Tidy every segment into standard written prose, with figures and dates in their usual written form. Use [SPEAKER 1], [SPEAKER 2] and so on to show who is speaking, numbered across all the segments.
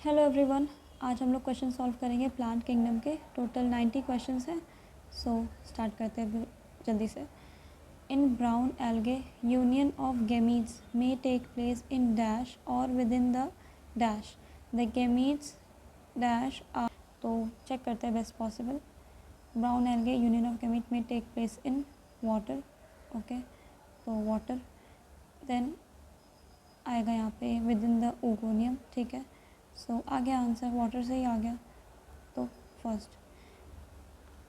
[SPEAKER 1] Hello everyone, आज हम लोग क्वेश्चन सॉल्व करेंगे प्लांट किंगडम के। टोटल 90 क्वेश्चंस हैं। सो स्टार्ट करते हैं जल्दी से। In brown algae union of gametes may take place in dash और within the dash the gametes dash are. तो चेक करते हैं best possible. Brown algae union of gamete may take place in water. Okay, तो water then आएगा यहाँ पे with in the oogonium. ठीक है, सो आ गया आंसर, वाटर से ही आ गया। तो first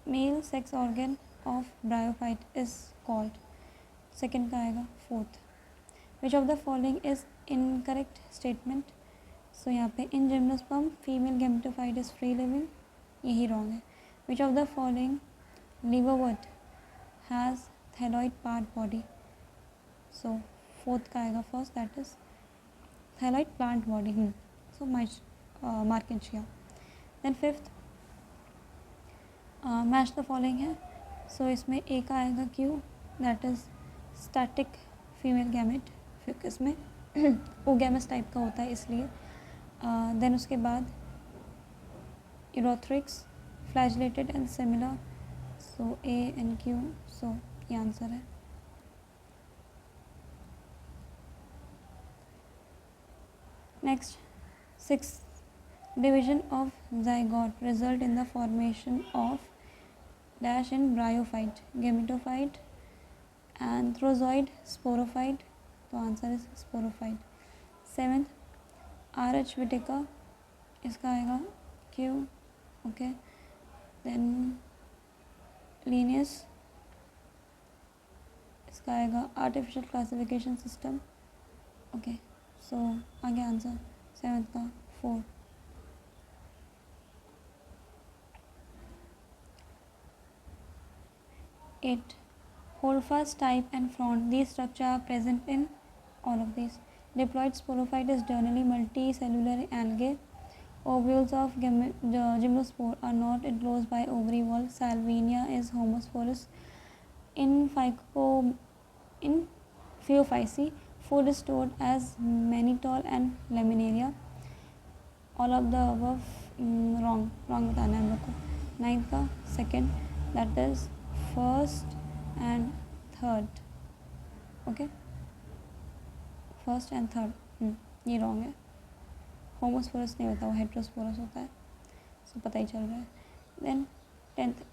[SPEAKER 1] male sex organ of bryophyte is called. Second का आएगा fourth. Which of the following is incorrect statement. So यहाँ पे in gymnosperm female gametophyte is free living, यही रॉन्ग है। Which of the following liverwort has thalloid part body. So fourth का आएगा first, that is thalloid plant body. So Marchantia. Then fifth match the following है। So इसमें A का आएगा Q, that is static female gamete, क्योंकि इसमें oogamous type का होता है इसलिए। देन उसके बाद Ulothrix flagellated and similar. So A and Q, so ये आंसर है। Next six division of zygote result in the formation of dash in bryophyte, gametophyte, anthrozoid, sporophyte. तो answer is sporophyte. Seventh R H Whittaker, इसका आएगा Q. Okay, then Linnaeus, इसका आएगा artificial classification system. Okay, so आगे answer seventh का 4। 8 holdfast type and frond, these structure are present in all of these. Diploid sporophyte is generally multicellular algae. Ovules of gymnospore are not enclosed by ovary wall. Salvinia is homosporous. In Phaeophyceae, food is stored as mannitol and laminaria. All of the above wrong बताना है हम लोग को। 9th का second, that is first and third. Okay, first and third ये wrong है। Homosporous नहीं होता, वो हेट्रोस्पोरस होता है। सो पता ही चल रहा है। Then 10th,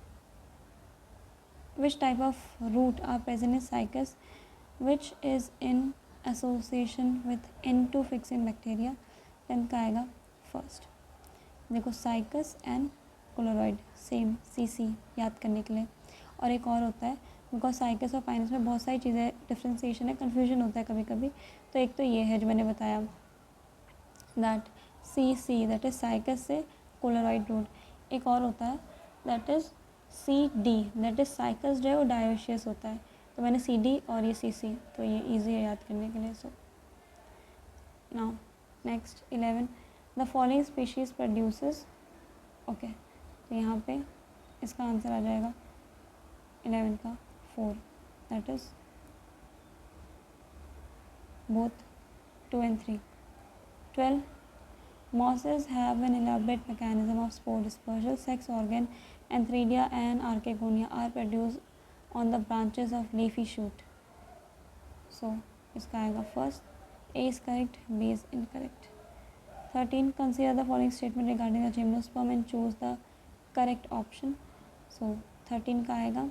[SPEAKER 1] which type of root are present in Cycas which is in association with N2 fixing bacteria. 10th का आएगा फर्स्ट। देखो Cycas and coralloid same, CC याद करने के लिए। और एक और होता है, बिकॉज साइकस और पाइनस में बहुत सारी चीज़ें डिफ्रेंसिएशन है, कन्फ्यूजन होता है कभी कभी। तो एक तो ये है जो मैंने बताया, that CC that is cycas से कोलोरॉइड रूट। एक और होता है that is CD that is cycas जो है वो डायोशियस होता है। तो मैंने CD और ये CC, तो ये ईजी है याद करने के लिए। So now next 11, the following species produces. Okay, तो यहाँ पे इसका आंसर आ जाएगा 11 का 4, that is both 2 and 3. 12, mosses have an elaborate mechanism of spore dispersal. Sex organ Antheridia and Archegonia are produced on the branches of leafy shoot. So इसका आएगा first, A is correct, B is incorrect. 13, consider the following statement regarding the gymnosperm and choose the correct option. So 13 का आएगा,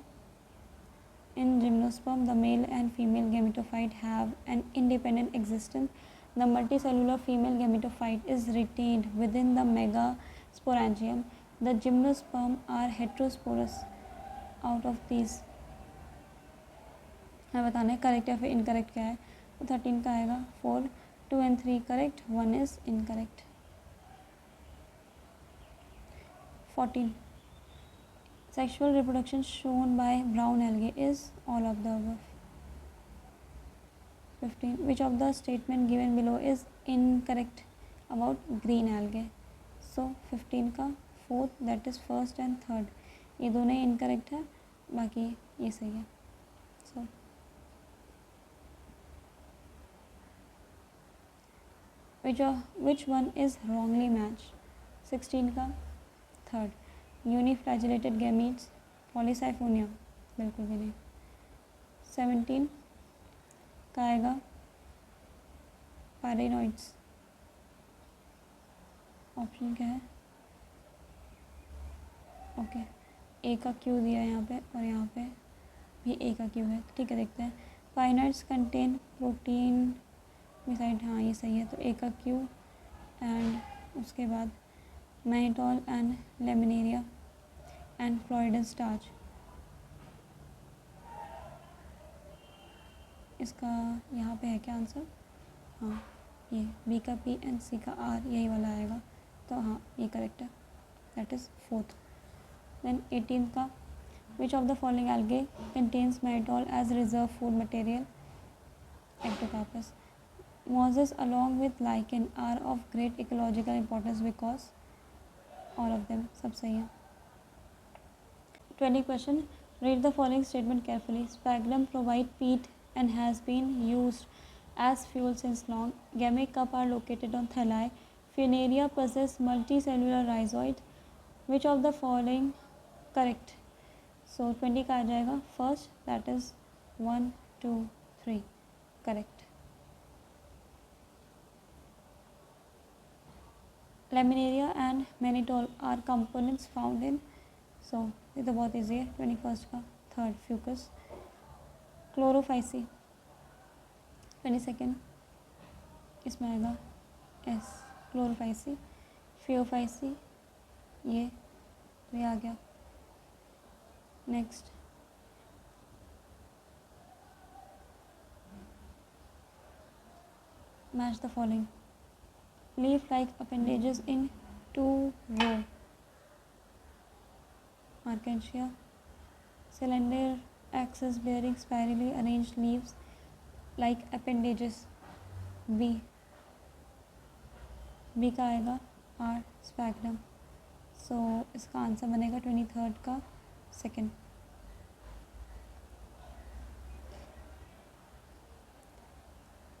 [SPEAKER 1] in gymnosperm the male and female gametophyte have an independent existence. The multicellular female gametophyte is retained within the megasporangium. The gymnosperm are heterosporous. Out of these हमें बताना है correct या फिर incorrect क्या है। तो 13 का आएगा 4, 2 and 3 correct, 1 is incorrect. 14, sexual reproduction shown by brown algae is all of the above. 15, which of the statement given below is incorrect about green algae. So 15 का 4th that is first and third, ये दोनों ही incorrect है, बाकी ये सही है। So which one is wrongly match? 16 का third यूनिफ्लैजिलेटेड gametes Polysiphonia, बिल्कुल भी नहीं। 17 का आएगा पैरानॉइड्स, ऑप्शन क्या है? ओके, ए का क्यू दिया है यहाँ पे और यहाँ पे भी ए का क्यू है, ठीक है। देखते हैं। पाइनट्स कंटेन प्रोटीन बिसाइड, हाँ ये सही है, तो ए का क्यू। एंड उसके बाद mannitol and Laminaria and floridean starch, इसका यहाँ पे है क्या आंसर? हाँ, ये बी का पी एंड सी का आर, यही वाला आएगा, तो हाँ ये करेक्ट है, दैट इज़ फोर्थ। देन 18 का which of the following algae contains mannitol as reserve food material? Ectocarpus. Mosses along with lichen are of great ecological importance because, all of them, सब सही है। 20 question, read the following statement carefully. Sphagnum provide peat and has been used as fuel since long. Gamete cup are located on thalli. Funaria possess multicellular rhizoid. Which of the following correct? So 20 का आ जाएगा first, that is 1, 2, 3 correct. Laminaria and mannitol are components found in, so ये तो बहुत easy है। 21st का third Fucus. Chlorophyceae 22nd, इसमें आएगा एस, क्लोरोफाइसी। फियोफाइसी ये आ गया। Next match the following. Leaf-like appendages in 2 row. Markensia. Cylinder axis bearing spirally arranged leaves like appendages. B. B का आएगा R, sphagnum. So इसका answer बनेगा 23rd का second.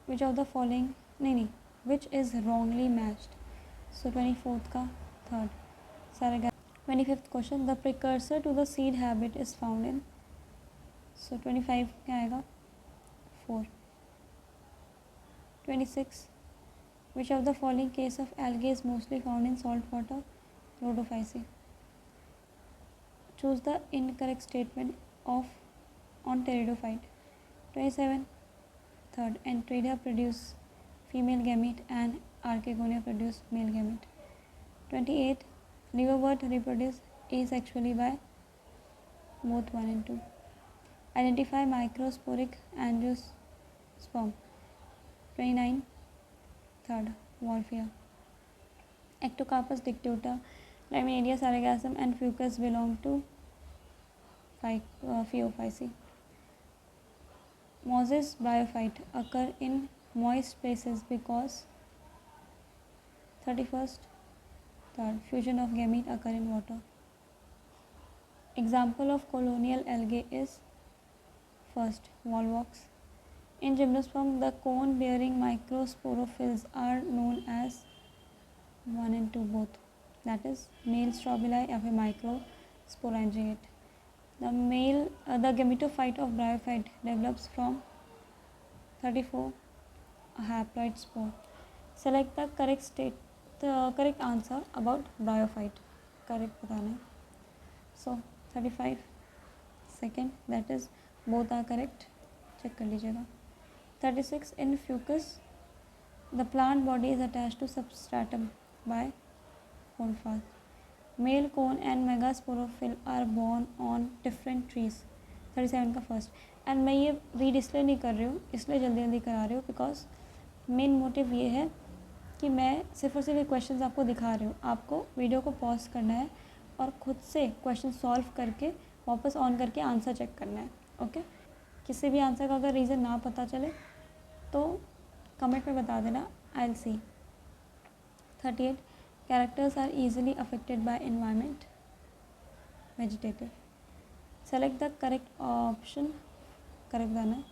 [SPEAKER 1] Which of the following, नहीं, which is wrongly matched? So 24th का third, Saragam. 25th question, the precursor to the seed habit is found in, so 25 क्या आएगा 4। 26, which of the following case of algae is mostly found in salt water? Rhodophyceae. Choose the incorrect statement of on pteridophyte. 27, third, Enteridia produce female gamete and Archegonia produce male gamete. 28, liverwort reproduce asexually by both 1 and 2. Identify microsporic angiosperm. 29, third, Wolffia. Ectocarpus dictuta, Laminaria sargassum and fucus belong to Phaeophyceae. Mosses bryophyte occur in moist places because 31st, third, fusion of gamete occur in water. Example of colonial algae is first, volvox. In gymnosperm, the cone bearing microsporophylls are known as 1 and 2 both, that is male strobili या फिर microsporangiate. The gametophyte of bryophyte develops from 34, a haploid spore. Select the correct answer about bryophyte. Correct बताना है. So 35 second, that is both are correct. Check कर लीजिएगा. 36, in fucus, the plant body is attached to substratum by foliar. Male cone and megasporophyll are born on different trees. 37 का first. And मैं ये read इसलिए नहीं कर रही हूँ, इसलिए जल्दी जल्दी करा रही हूँ बिकॉज मेन मोटिव ये है कि मैं सिर्फ और सिर्फ ये क्वेश्चंस आपको दिखा रही हूँ. आपको वीडियो को पॉज करना है और ख़ुद से क्वेश्चन सॉल्व करके वापस ऑन करके आंसर चेक करना है. ओके, किसी भी आंसर का अगर रीज़न ना पता चले तो कमेंट में बता देना, I will see. 38, characters are easily affected by environment. Vegetative. Select the correct option. Correct बताना है.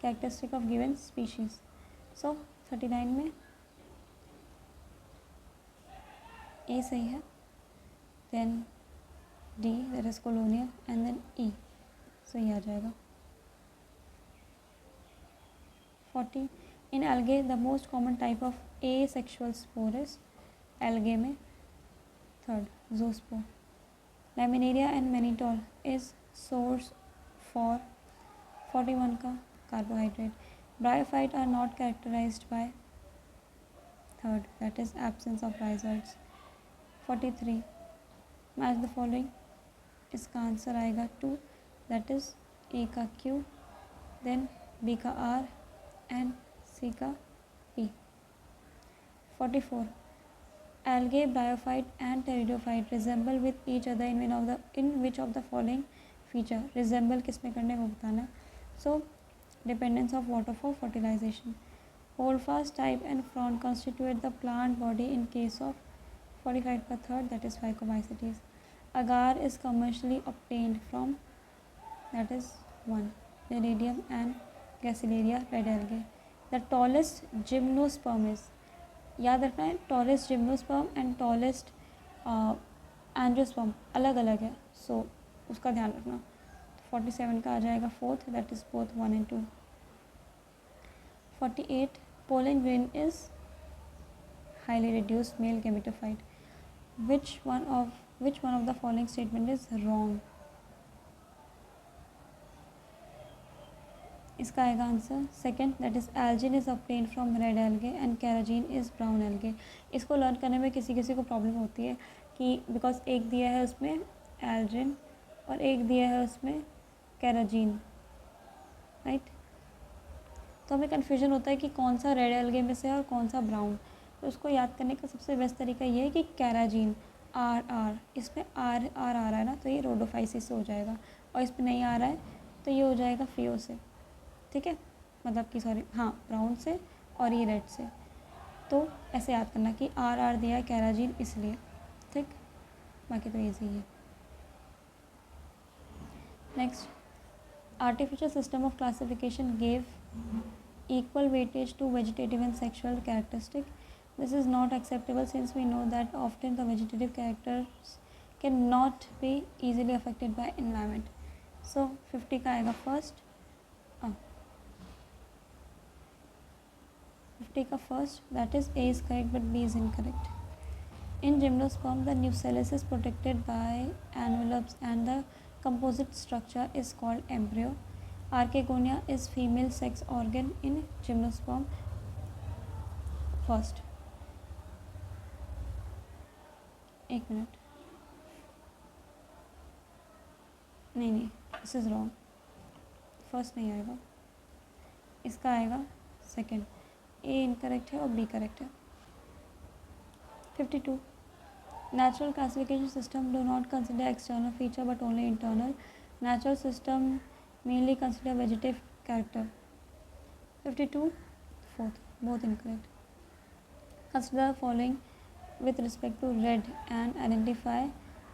[SPEAKER 1] Characteristic of given species. So 39 में ए सही है, then D that is colonial and then E, so ये आ जाएगा। 40 in algae the most common type of asexual spore is, algae में third zoospore. Laminaria and mannitol is source for 41 का carbohydrate. Bryophyte are not characterised by third that is absence of rhizoids. 43 match the following, इसका answer आएगा 2 that is A का Q, then B का R and C का P. 44 algae, bryophyte and pteridophyte resemble with each other in which of the following feature? resemble किस में करने को बताना है, so dependence of water for fertilization. holdfast type and frond constitute the plant body in case of 45 का third that is Phycomycetes. agar is commercially obtained from that is 1 Liridium and Gracilaria red algae. the tallest gymnosperm is, याद रखना है tallest gymnosperm and tallest angiosperm अलग अलग है, सो उसका ध्यान रखना। 47 का आ जाएगा fourth that is both 1 and 2। 48 pollen grain is highly reduced mail gametophyte, which one of the following statement is wrong? इसका आएगा answer second that is algin is obtain from red algae and carrageenan is brown algae. इसको learn करने में किसी किसी को problem होती है कि बिकॉज एक दिया है उसमें एल्जिन और एक दिया है उसमें कैराजीन, राइट, तो हमें कन्फ्यूजन होता है कि कौन सा रेड एल्गे में से है और कौन सा ब्राउन। तो उसको याद करने का सबसे बेस्ट तरीका ये है कि कैराजीन आर, इसमें आर आ रहा है ना, तो ये रोडोफाइसिस से हो जाएगा, और इसमें नहीं आ रहा है तो ये हो जाएगा फियो से, ठीक है, मतलब कि सॉरी हाँ ब्राउन से और ये रेड से। तो ऐसे याद करना कि आर दिया है कैराजीन इसलिए, ठीक, बाकी तो ईजी है। Next, artificial system of classification gave equal weightage to vegetative and sexual characteristic. This is not acceptable since we know that often the vegetative characters cannot be easily affected by environment. So 50 का आएगा first, 50 का first that is A is correct but B is incorrect. In gymnosperm the nucellus is protected by envelopes and the composite structure is called embryo. Archegonia is female sex organ in gymnosperm. First, एक minute, नहीं this is wrong, first नहीं आएगा, इसका आएगा second, ए incorrect है और B correct है। 52 natural classification system do not consider external feature but only internal. Natural system mainly consider vegetative character. 52 fourth, both incorrect. Consider the following with respect to red and identify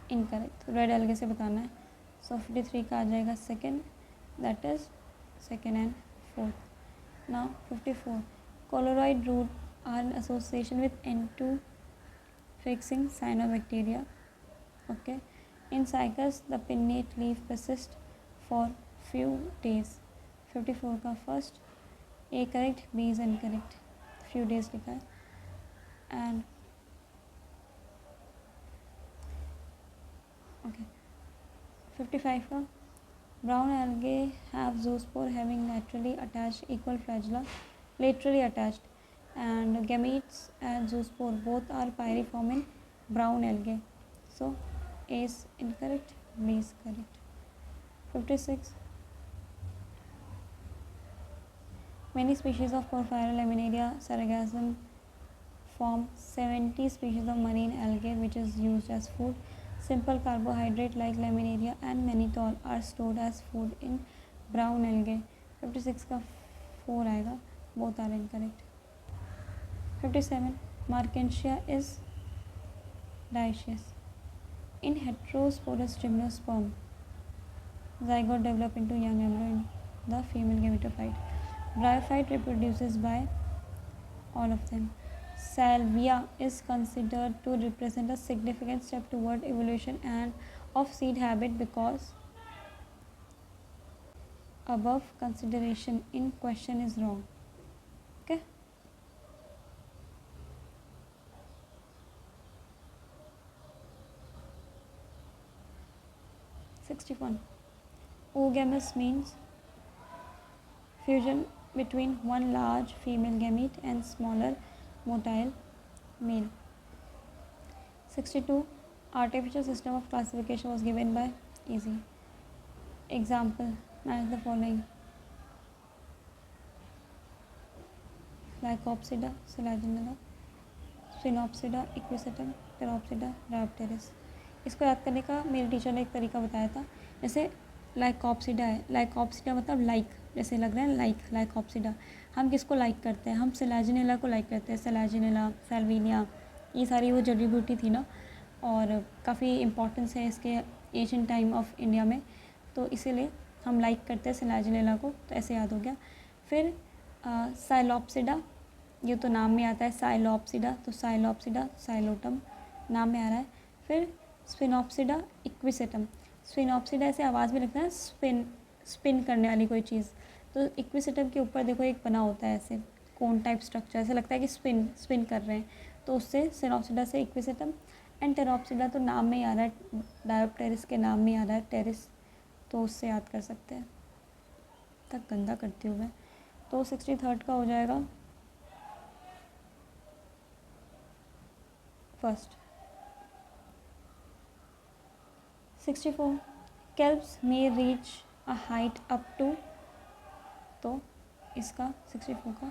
[SPEAKER 1] incorrect. red algae से बताना है, so 53 का आ जाएगा second, that is second and fourth. Now 54 colloid root are in association with N2 fixing cyanobacteria. Okay, in cycles the pinnate leaf persists for few days. 54 का first, A correct B is incorrect, few days लिखा है। And okay 55 का brown algae have zoospore having laterally attached equal flagella, laterally attached, and gametes and zoospore both are pyriform in brown algae. So A is incorrect, B is correct. 56 many species of Porphyra laminaria sargassum form 70 species of marine algae which is used as food. Simple carbohydrate like laminaria and mannitol are stored as food in brown algae. 56 का 4 आएगा, both are incorrect. 57 Markensia is dioecious. In heterosporous gymnosperm, zygote develop into young embryo in the female gametophyte. Bryophyte reproduces by all of them. salvia is considered to represent a significant step toward evolution and of seed habit because above consideration in question is wrong. Okay. (61) Oogamous means fusion between one large female gamete and smaller motile male. 62 Artificial system of classification was given by easy. Example, match the following: Lycopsida, Selaginella, Sphenopsida, Equisetum, Pteropsida, Rhabdopteris. इसको याद करने का मेरे teacher ने एक तरीका बताया था. जैसे लाइकॉप्सिडा है, लाइकॉप्सिडा मतलब लाइक, जैसे लग रहा है लाइक, लाइकॉप्सिडा. हम किसको लाइक करते हैं? हम सेलाजिनेला को लाइक करते हैं. सेलाजिनेला, सैल्विनिया, ये सारी वो जड़ी बूटी थी ना, और काफ़ी इम्पोर्टेंस है इसके एशियन टाइम ऑफ इंडिया में, तो इसीलिए हम लाइक करते हैं सेलाजिनेला को, तो ऐसे याद हो गया. फिर साइलोप्सिडा, ये तो नाम में आता है साइलोप्सिडा, तो साइलोप्सिडा, साइलोटम नाम में आ रहा है. फिर स्फिनोप्सिडा, इक्विसेटम. स्फिनोप्सिडा ऐसे आवाज़ में लगता है स्पिन करने वाली कोई चीज़, तो इक्विसेटम के ऊपर देखो एक बना होता है ऐसे कोन टाइप स्ट्रक्चर, ऐसे लगता है कि स्पिन कर रहे हैं, तो उससे सिनोप्सिडा से इक्विसेटम. एंड टेरोप्सिडा तो नाम में ही आ रहा है, डायोप्टेरिस के नाम में आ रहा है टेरिस, तो उससे याद कर सकते हैं. तक गंदा करती हूँ मैं. तो 63rd का हो जाएगा first. 64 Kelps may reach a height up to, तो इसका 64 का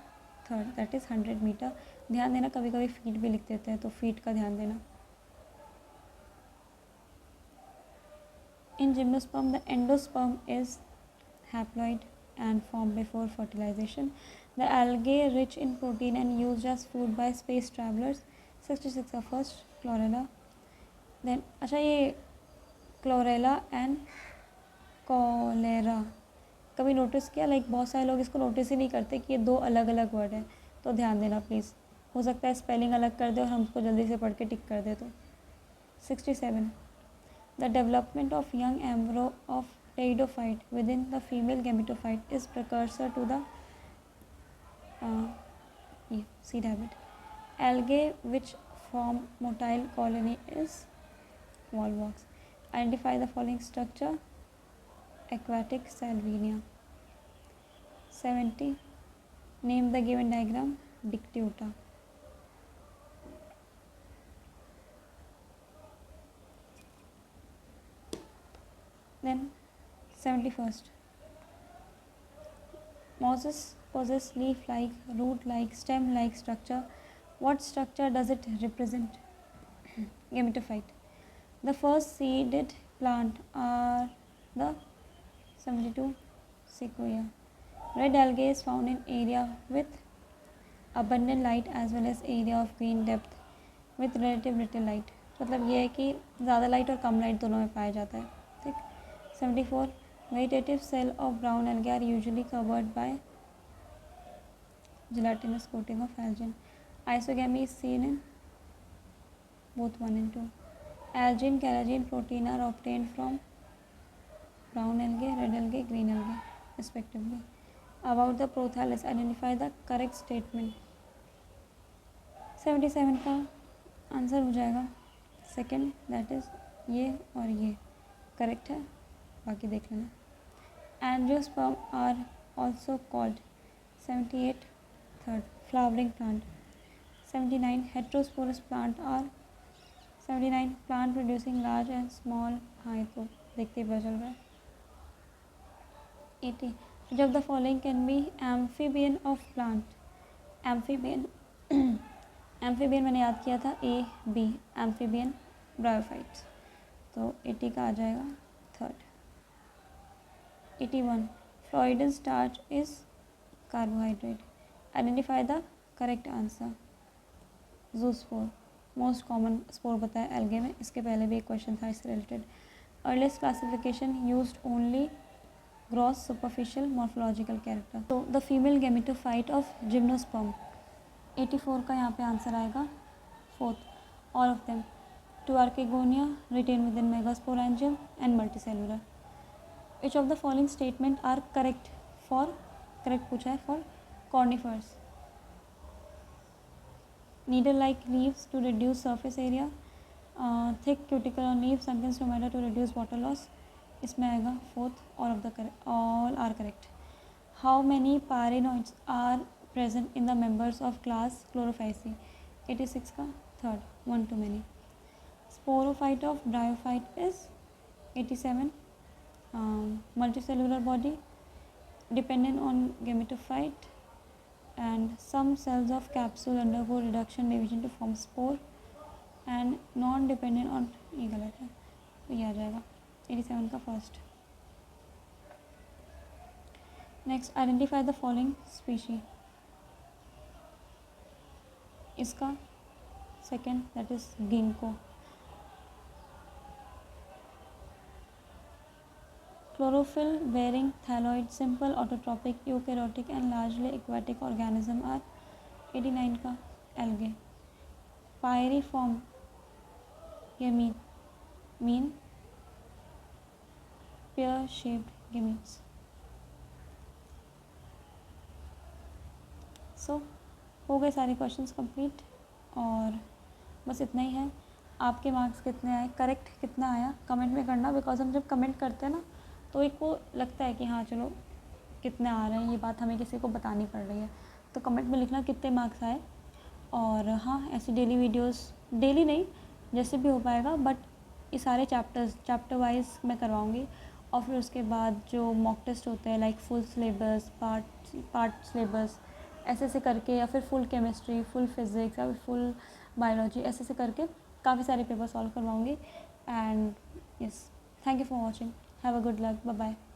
[SPEAKER 1] थर्ड, दैट इज़ 100 मीटर. ध्यान देना, कभी कभी फीट भी लिख देते हैं, तो फीट का ध्यान देना. In gymnosperm, the endosperm is haploid and formed before fertilization. The algae rich in protein and used as food by space travelers. 66 का फर्स्ट, क्लोरेला. देन अच्छा, ये क्लोरेला एंड कॉलेरा कभी नोटिस किया? लाइक बहुत सारे लोग इसको नोटिस ही नहीं करते कि ये दो अलग अलग वर्ड हैं, तो ध्यान देना प्लीज़. हो सकता है स्पेलिंग अलग कर दे और हम उसको जल्दी से पढ़ के टिक कर दे. तो 67 the development of young embryo of pteridophyte within the female gametophyte is precursor to the seed habit. Algae which form motile colony is Volvox. Identify the following structure: aquatic salvinia. 70 Name the given diagram: Dictuta. Then 71st Mosses possess leaf-like, root-like, stem-like structure. What structure does it represent? Gametophyte. The first seeded plant are the 72 sequoia. Red algae is found in area with abundant light as well as area of green depth with relative little light. मतलब ये है कि ज़्यादा light और कम light दोनों में पाया जाता है. ठीक. 74 Vegetative cell of brown algae are usually covered by gelatinous coating of algin. Isogamy is seen in both 1 and 2. Algin, carrageen protein are obtained from brown algae, red algae, green algae respectively. About the prothallus, identify the correct statement. 77 का answer हो जाएगा second, that is ये और ये correct है, बाकी देख लेना. Angiosperm are also called. 78 third, flowering plant. 79 heterosporous plant are. 79 plant producing large and small. हाँ, तो देखते ही पता चल रहा है. 80 जब the following can be amphibian of plant. Amphibian amphibian मैंने याद किया था ए बी, एम्फीबियन ब्रायोफाइट्स, तो 80 का आ जाएगा third. 81 floridean starch is carbohydrate. Identify the correct answer. Zoospore most common spore बताया एल्गे में, इसके पहले भी एक क्वेश्चन था इससे related. Earliest classification used only gross superficial morphological character. तो the female gametophyte of gymnosperm 84 का यहाँ पे आंसर आएगा fourth, all of them. Two archegonia retain within megasporangium and multicellular. Which of the following statement are correct for, correct पूछा है for कॉर्निफर्स. Needle like leaves to reduce surface area, thick cuticle on leaves, sunken stomata to reduce water loss. इसमें आएगा fourth, all are correct. How many paranoids are present in the members of class Chlorophyceae? 86 का third, one too many. Sporophyte of bryophyte is 87. Multicellular body, dependent on gametophyte, and some cells of capsule undergo reduction division to form spore and non dependent on, ये गलत है तो ये आ जाएगा 87 का first. Next, identify the following species. इसका second, that is ginkgo. Chlorophyll bearing thalloid, simple autotrophic, eukaryotic and largely aquatic organism are. 89 का algae. Pyriform gamete mean pear shaped gametes. So हो गए सारे क्वेश्चंस कंप्लीट और बस इतना ही है. आपके मार्क्स कितने आए, करेक्ट कितना आया, कमेंट में करना. बिकॉज हम जब कमेंट करते हैं ना तो एक वो लगता है कि हाँ चलो कितने आ रहे हैं, ये बात हमें किसी को बतानी पड़ रही है. तो कमेंट में लिखना कितने मार्क्स आए. और हाँ, ऐसी डेली वीडियोस, डेली नहीं जैसे भी हो पाएगा, बट ये सारे चैप्टर वाइज मैं करवाऊँगी. और फिर उसके बाद जो मॉक टेस्ट होते हैं like full syllabus, part syllabus, ऐसे ऐसे करके, या फिर फुल केमिस्ट्री, फुल फिज़िक्स या फिर फुल बायोलॉजी, ऐसे ऐसे करके काफ़ी सारे पेपर सॉल्व करवाऊँगी. And yes, thank you for watching. Have a good luck. Bye bye.